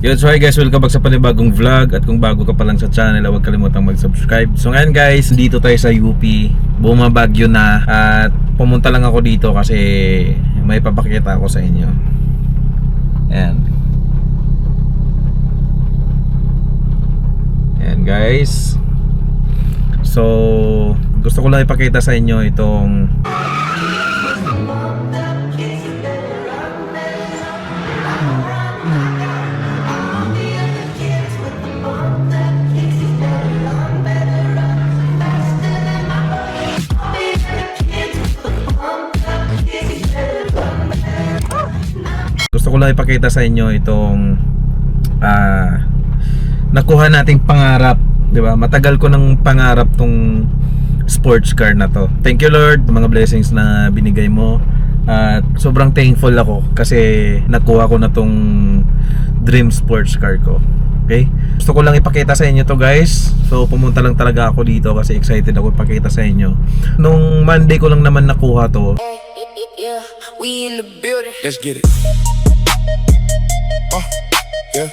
Yo, so hi guys, welcome back sa panibagong vlog. At kung bago ka pa lang sa channel, huwag kalimutang mag-subscribe. So ngayon guys, dito tayo sa UP. Bumabagyo na. At pumunta lang ako dito kasi may papakita ako sa inyo. Ayan. Ayan guys. So gusto ko lang ipakita sa inyo itong nakuha nating pangarap, 'di ba? Matagal ko nang pangarap tong sports car na to. Thank you Lord, mga blessings na binigay mo. At sobrang thankful ako kasi nakuha ko na tong dream sports car ko. Okay? Gusto ko lang ipakita sa inyo to guys. So pumunta lang talaga ako dito kasi excited ako ipakita sa inyo. Nung Monday ko lang naman nakuha to. Yeah, we in the building. Let's get it. Yeah.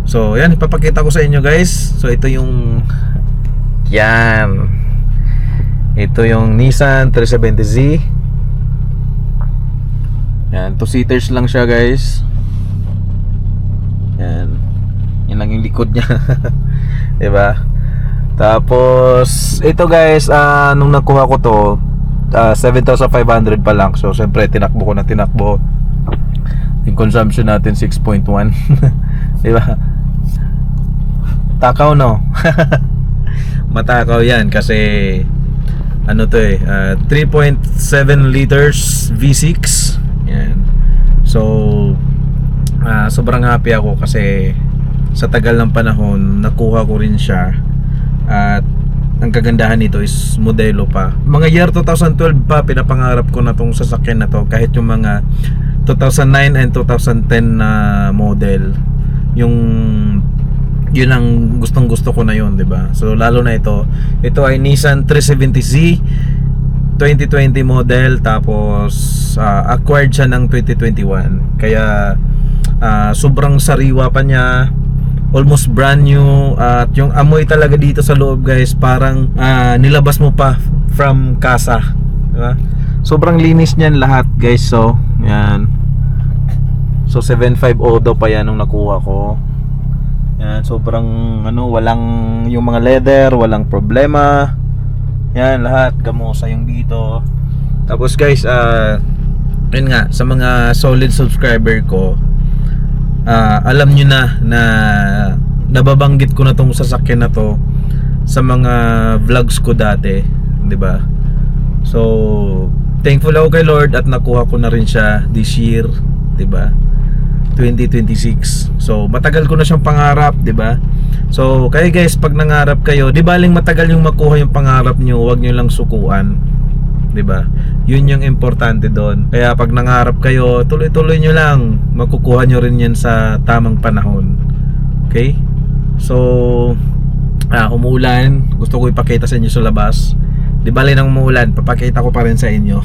So yan, ipapakita ko sa inyo guys. So ito yung yan. Ito yung Nissan 370Z. Yan, 2-seaters lang siya guys. Yan. Yan lang yung likod niya. 'Di ba? Tapos ito guys, nung nakuha ko to 7,500 pa lang. So syempre tinakbo ko na tinakbo. Yung consumption natin 6.1. 'Di ba? Takaw no. Matakaw yan kasi ano to 3.7 liters V6. Yan. So sobrang happy ako kasi sa tagal ng panahon nakuha ko rin siya. At ang kagandahan nito is modelo pa. Mga year 2012 pa pinapangarap ko na tong sasakyan na to, kahit yung mga 2009 and 2010 na model. Yun ang gustong-gusto ko na yun, 'di ba? So lalo na ito ay Nissan 370Z 2020 model, tapos acquired siya ng 2021. Kaya sobrang sariwa pa niya. Almost brand new. At yung amoy talaga dito sa loob guys, parang nilabas mo pa from kasa, diba? Sobrang linis niyan lahat guys. So yan. So 7.5 Odo pa yan nung nakuha ko. Yan, sobrang walang yung mga leather, walang problema. Yan, lahat gamusa yung dito. Tapos guys, yun nga, sa mga solid subscriber ko, alam nyo na nababanggit ko na tong sasakyan na to sa mga vlogs ko dati, 'di ba? So thankful ako kay Lord at nakuha ko na rin siya this year, 'di ba? 2026. So matagal ko na siyang pangarap, 'di ba? So kayo guys, pag nangarap kayo, di baling matagal yung makuha yung pangarap nyo, huwag nyo lang sukuan, 'di ba? Yun yung importante doon. Kaya pag nangarap kayo, tuloy-tuloy nyo lang, makukuha nyo rin yan sa tamang panahon. Okay? So umuulan, gusto ko ipakita sa inyo sa labas. Di bali nang umuulan, papakita ko pa rin sa inyo.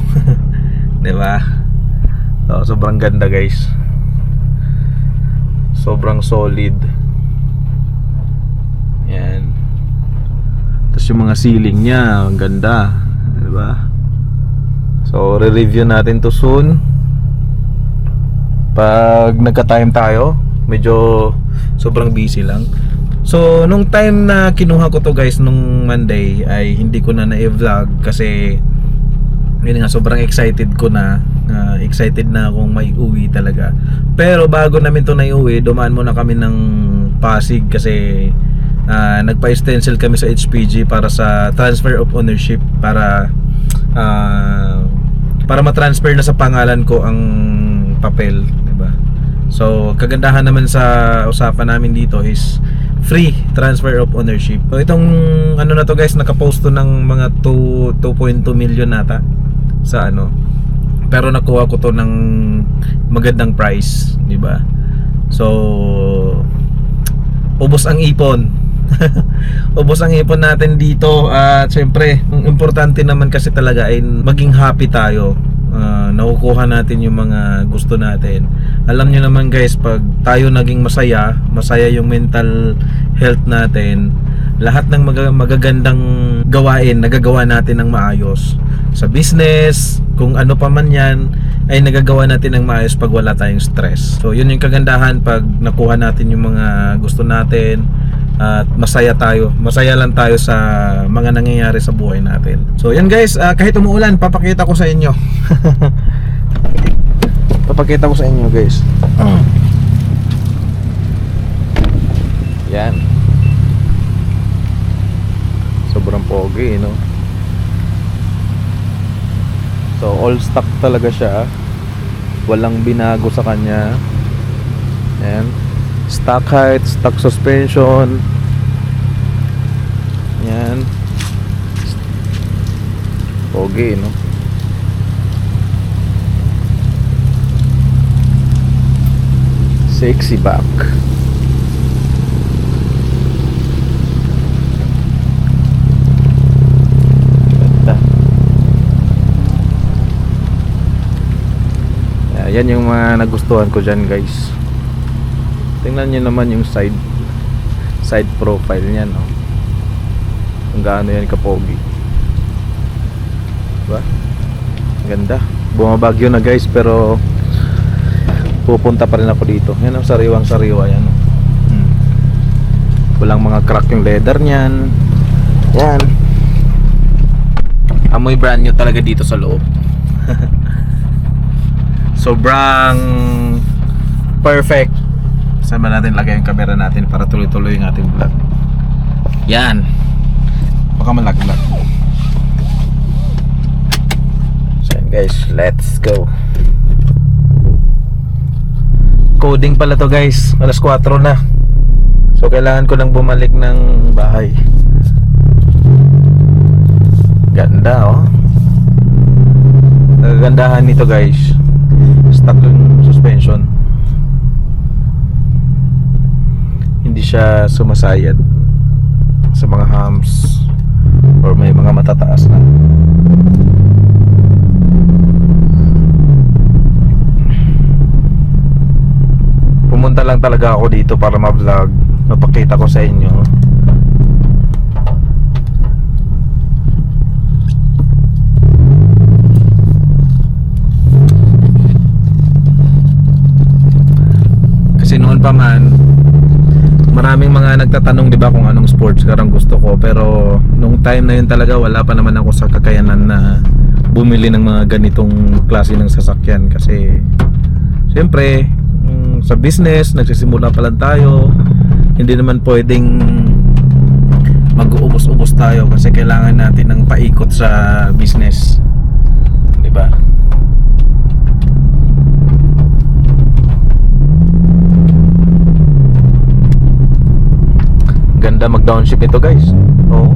'Di ba? So sobrang ganda guys. Sobrang solid. Yan. Tapos yung mga ceiling niya, ang ganda, 'di ba? So re-review natin to soon. Pag nagka-time tayo, medyo sobrang busy lang. So nung time na kinuha ko to guys, nung Monday, ay hindi ko na na-vlog kasi yun nga, sobrang excited ko na. Excited na akong may uwi talaga. Pero bago namin to naiuwi, dumaan muna kami ng Pasig kasi nagpa-stencil kami sa HPG para sa transfer of ownership, para ma-transfer na sa pangalan ko ang papel, 'di ba? So kagandahan naman sa usapan namin dito is free transfer of ownership. So itong na to guys, nakapost to ng mga 2.2 million nata sa pero nakuha ko to ng magandang price, 'di ba? So ubos ang ipon. Ubos ang ipon natin dito. At syempre, ang importante naman kasi talaga ay maging happy tayo, nakukuha natin yung mga gusto natin. Alam nyo naman guys, pag tayo naging masaya yung mental health natin, lahat ng magagandang gawain nagagawa natin ng maayos. Sa business, kung ano pa man yan, ay nagagawa natin ng maayos pag wala tayong stress. So yun yung kagandahan pag nakuha natin yung mga gusto natin at masaya lang tayo sa mga nangyayari sa buhay natin. So yan guys, kahit umuulan, papakita ko sa inyo. Papakita ko sa inyo guys. Yan. Sobrang pogi, no? So all stock talaga siya. Walang binago sa kanya. Yan. Stock height, stock suspension. Yan. Pogi, no? Sexy back. Ganda. Yan yung mga nagustuhan ko dyan guys. Tingnan nyo naman yung side profile niya, no? Kung gaano yan kapogi. Diba? Ganda. Bumabagyo na guys, pero pupunta pa rin ako dito. Yan ang sariwang sariwa yan. Walang mga crack yung leather niyan. Yan. Amoy brand new talaga dito sa loob. Sobrang perfect. Saan ba natin lagay yung camera natin para tuloy-tuloy yung ating vlog? Yan. Baka malaglag. So yan guys, let's go. Coding pala to guys. Alas 4 na. So kailangan ko nang bumalik ng bahay. Ganda, oh. Nagagandahan nito guys, stock yung suspension. Hindi siya sumasayad sa mga humps or may mga matataas na. Pumunta lang talaga ako dito para ma-vlog, mapakita ko sa inyo. Kasi noon pa man, maraming mga nagtatanong, 'di ba, kung anong sports car ang gusto ko, pero nung time na yun talaga wala pa naman ako sa kakayanan na bumili ng mga ganitong klase ng sasakyan kasi siyempre sa business nagsisimula pa lang tayo, hindi naman pwedeng mag-uubos-ubos tayo kasi kailangan natin ng paikot sa business, 'di ba? Ganda mag-downshift ito guys. Oh.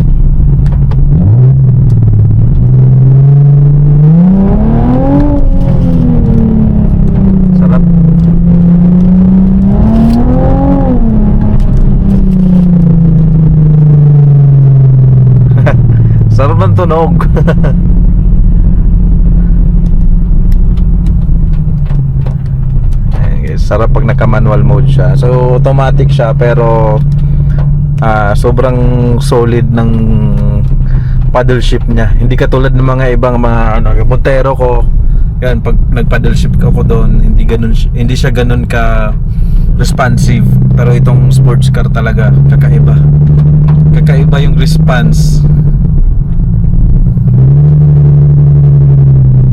Sarap. Sarap ng tunog. Ayan guys, sarap pag naka-manual mode siya. So automatic siya pero sobrang solid ng paddle shift niya. Hindi katulad ng mga ibang mga yung Montero ko. Yan, pag nag-paddle shift ako doon, hindi siya ganun ka responsive. Pero itong sports car talaga kakaiba. Kakaiba yung response.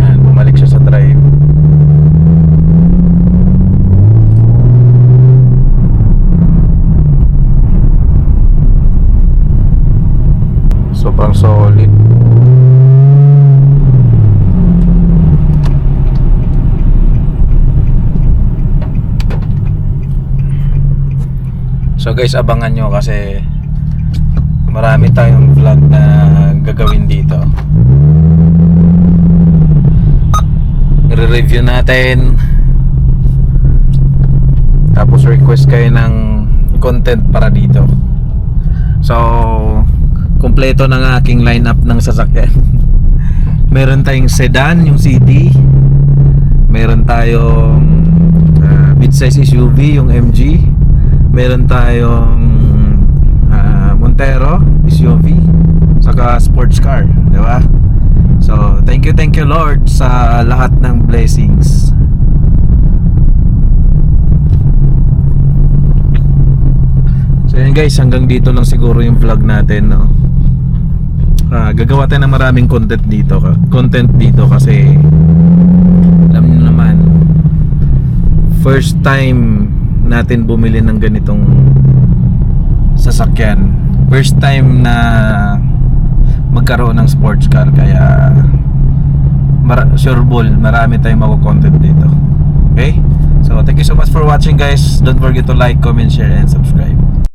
Yan, bumalik siya sa drive. Sobrang solid. So guys, abangan nyo kasi marami tayong vlog na gagawin dito. I-review natin, tapos request kayo ng content para dito. So kumpleto ng aking lineup ng sasakyan. Meron tayong sedan, yung CD. Meron tayong mid-size SUV, yung MG. Meron tayong Montero SUV, saka sports car, di ba? So, thank you Lord sa lahat ng blessings. So yun guys, hanggang dito lang siguro yung vlog natin, no? Gagawa tayo ng maraming content dito kasi alam niyo naman, first time natin bumili ng ganitong sasakyan, first time na magkaroon ng sports car, kaya sure ball marami tayong mako-content dito. Okay, so thank you so much for watching guys. Don't forget to like, comment, share and subscribe.